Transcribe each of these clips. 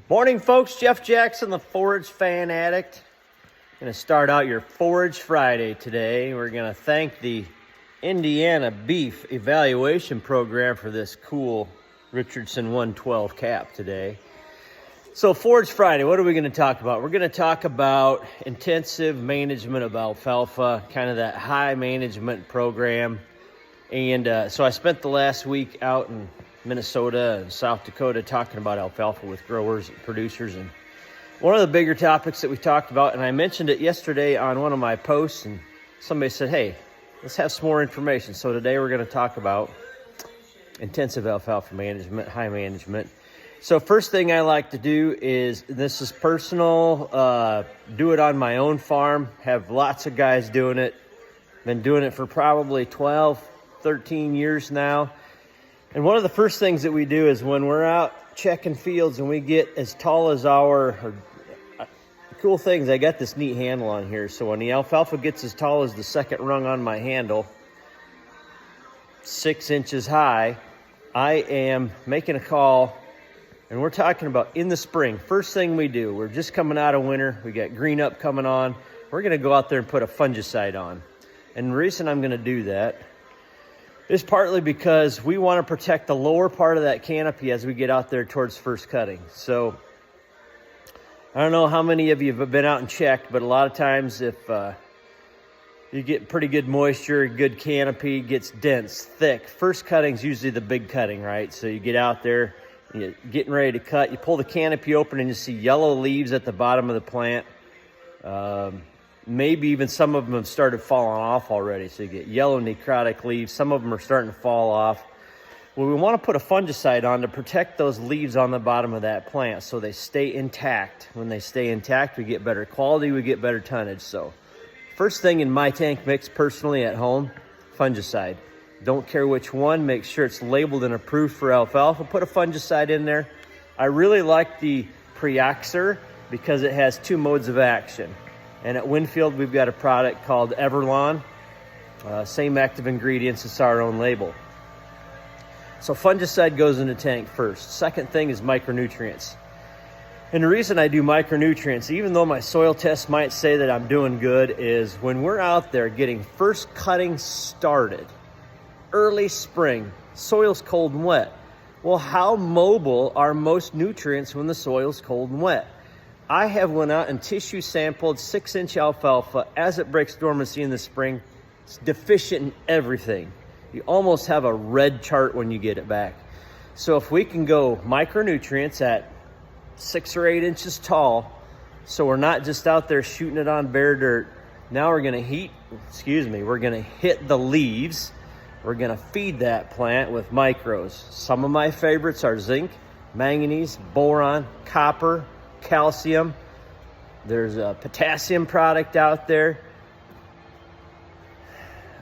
Morning, folks. Jeff Jackson, the Forage Fan Addict. Going to start out your Forage Friday today. We're going to thank the Indiana Beef Evaluation Program for this cool Richardson 112 cap today. So Forage Friday, what are we going to talk about? We're going to talk about intensive management of alfalfa, kind of that high management program. And so I spent the last week out in Minnesota and South Dakota talking about alfalfa with growers and producers. And one of the bigger topics that we talked about, and I mentioned it yesterday on one of my posts, and somebody said, hey, let's have some more information. So today we're going to talk about intensive alfalfa management, high management. So first thing I like to do is, this is personal, do it on my own farm, have lots of guys doing it. Been doing it for probably 12, 13 years now. And one of the first things that we do is when we're out checking fields and we get as tall as the cool things, I got this neat handle on here. So when the alfalfa gets as tall as the second rung on my handle, 6 inches high, I am making a call. And we're talking about in the spring. First thing we do, we're just coming out of winter. We got green up coming on. We're going to go out there and put a fungicide on. And the reason I'm going to do that is partly because we want to protect the lower part of that canopy as we get out there towards first cutting. So I don't know how many of you have been out and checked, but a lot of times if you get pretty good moisture, good canopy, gets dense, thick, first cutting's usually the big cutting, right? So you get out there, you're getting ready to cut, you pull the canopy open and you see yellow leaves at the bottom of the plant. Maybe even some of them have started falling off already. So you get yellow necrotic leaves. Some of them are starting to fall off. Well, we want to put a fungicide on to protect those leaves on the bottom of that plant so they stay intact. When they stay intact, we get better quality, we get better tonnage. So first thing in my tank mix personally at home, fungicide. Don't care which one, make sure it's labeled and approved for alfalfa. Put a fungicide in there. I really like the Preoxer because it has 2 modes of action. And at Winfield, we've got a product called Everlon. Same active ingredients, it's our own label. So fungicide goes in the tank first. Second thing is micronutrients. And the reason I do micronutrients, even though my soil tests might say that I'm doing good, is when we're out there getting first cutting started, early spring, soil's cold and wet. Well, how mobile are most nutrients when the soil's cold and wet? I have went out and tissue sampled 6-inch alfalfa as it breaks dormancy in the spring. It's deficient in everything. You almost have a red chart when you get it back. So if we can go micronutrients at 6 or 8 inches tall, so we're not just out there shooting it on bare dirt. Now we're gonna we're gonna hit the leaves. We're gonna feed that plant with micros. Some of my favorites are zinc, manganese, boron, copper, calcium. There's a potassium product out there.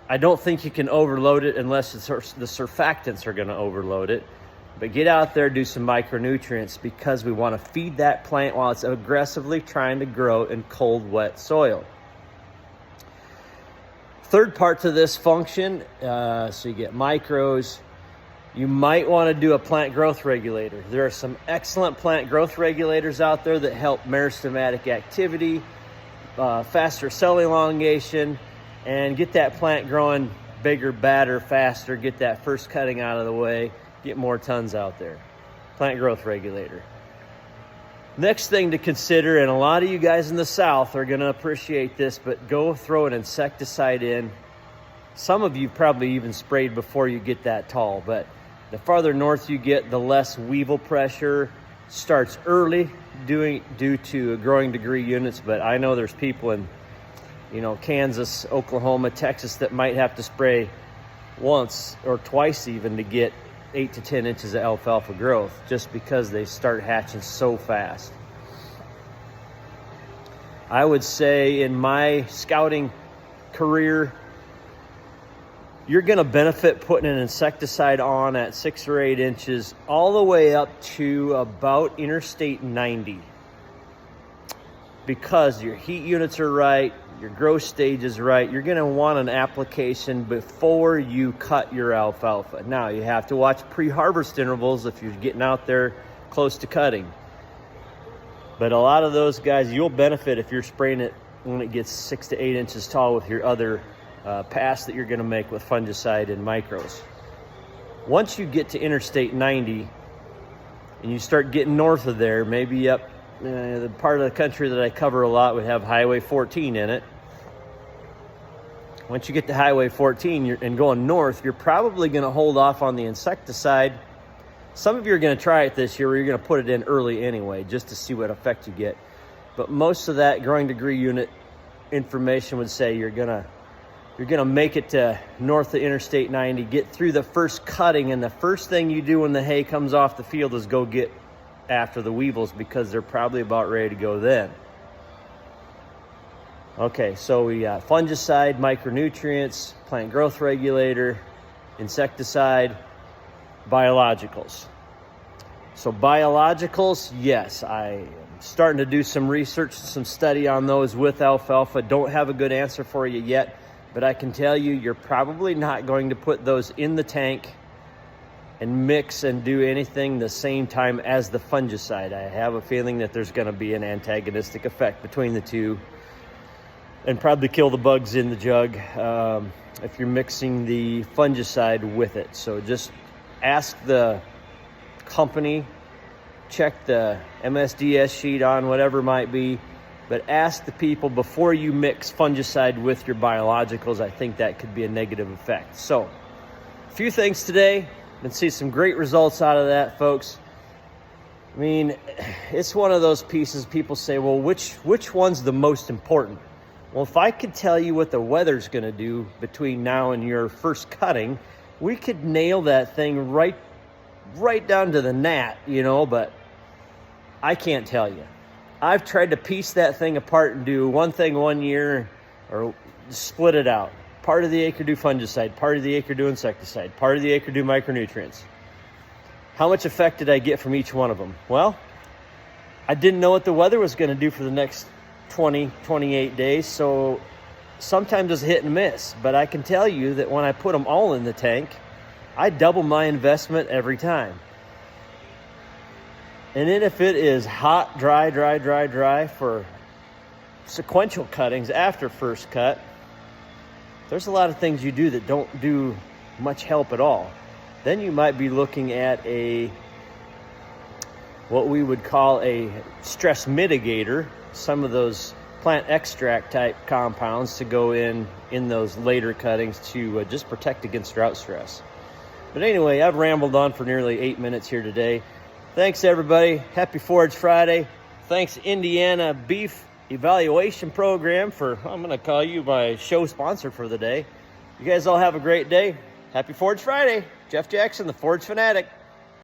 I don't think you can overload it unless the surfactants are going to overload it. But get out there, do some micronutrients because we want to feed that plant while it's aggressively trying to grow in cold, wet soil. Third part to this function, so you get micros. You might want to do a plant growth regulator. There are some excellent plant growth regulators out there that help meristematic activity, faster cell elongation, and get that plant growing bigger, badder, faster, get that first cutting out of the way, get more tons out there. Plant growth regulator. Next thing to consider, and a lot of you guys in the South are going to appreciate this, but go throw an insecticide in. Some of you probably even sprayed before you get that tall, but the farther north you get, the less weevil pressure. Starts early due to growing degree units, but I know there's people in Kansas, Oklahoma, Texas that might have to spray once or twice even to get 8 to 10 inches of alfalfa growth just because they start hatching so fast. I would say in my scouting career, you're going to benefit putting an insecticide on at 6 or 8 inches all the way up to about Interstate 90 because your heat units are right, your growth stage is right. You're going to want an application before you cut your alfalfa. Now, you have to watch pre-harvest intervals if you're getting out there close to cutting. But a lot of those guys, you'll benefit if you're spraying it when it gets 6 to 8 inches tall with your other pass that you're going to make with fungicide and micros. Once you get to Interstate 90 and you start getting north of there, maybe up the part of the country that I cover a lot would have Highway 14 in it. Once you get to Highway 14 and going north, you're probably going to hold off on the insecticide. Some of you are going to try it this year where you're going to put it in early anyway, just to see what effect you get. But most of that growing degree unit information would say you're gonna make it to north of Interstate 90, get through the first cutting, and the first thing you do when the hay comes off the field is go get after the weevils, because they're probably about ready to go then. Okay, so we got fungicide, micronutrients, plant growth regulator, insecticide, biologicals. So biologicals, yes, I am starting to do some research, some study on those with alfalfa. Don't have a good answer for you yet, but I can tell you, you're probably not going to put those in the tank and mix and do anything the same time as the fungicide. I have a feeling that there's going to be an antagonistic effect between the two and probably kill the bugs in the jug if you're mixing the fungicide with it. So just ask the company, check the MSDS sheet on whatever it might be, but ask the people before you mix fungicide with your biologicals. I think that could be a negative effect. So a few things today. Been seeing some great results out of that, folks. I mean, it's one of those pieces people say, well, which one's the most important? Well, if I could tell you what the weather's going to do between now and your first cutting, we could nail that thing right down to the gnat, you know, but I can't tell you. I've tried to piece that thing apart and do one thing one year or split it out. Part of the acre do fungicide, part of the acre do insecticide, part of the acre do micronutrients. How much effect did I get from each one of them? Well, I didn't know what the weather was going to do for the next 20, 28 days, so sometimes it's hit and miss. But I can tell you that when I put them all in the tank, I double my investment every time. And then if it is hot, dry for sequential cuttings after first cut, there's a lot of things you do that don't do much help at all. Then you might be looking at what we would call a stress mitigator, some of those plant extract type compounds to go in those later cuttings to just protect against drought stress. But anyway, I've rambled on for nearly 8 minutes here today. Thanks, everybody. Happy Forage Friday. Thanks, Indiana Beef Evaluation Program, for, I'm going to call you my show sponsor for the day. You guys all have a great day. Happy Forage Friday. Jeff Jackson, the Forage Fanatic.